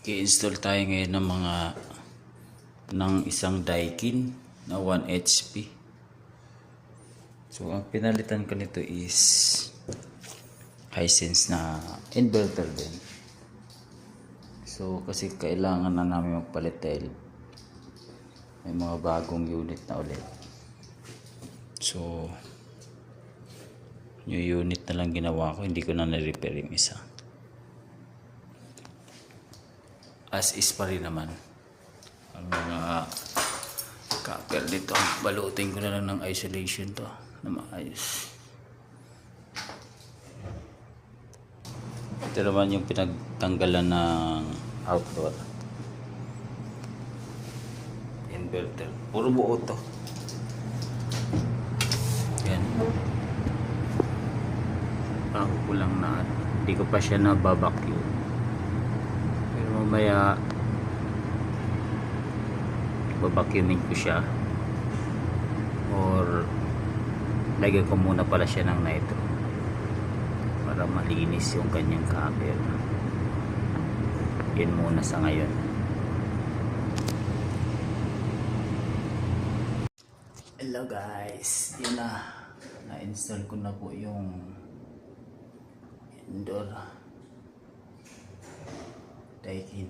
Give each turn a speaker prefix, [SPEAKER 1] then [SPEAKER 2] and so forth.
[SPEAKER 1] I-install tayo ngayon ng isang Daikin na 1 HP. So ang pinalitan ko nito is Hisense na inverter din. So kasi kailangan na namin magpalit dahil may mga bagong unit na ulit. So new unit na lang ginawa ko, hindi ko na na-repair yung isa. As is pa rin naman ang mga copper dito. Balutin ko na lang ng isolation to na maayos. Ito naman yung pinagtanggalan ng outdoor inverter. Puro buo to. Yan. Bago ko lang na hindi ko pa siya nababacuum. Pero mamaya babacuumin ko siya or lagyan ko muna pala siya ng nitro para malinis yung kanyang cover. Yun muna sa ngayon. Hello guys, yun na-install ko na po yung indoor Daikin.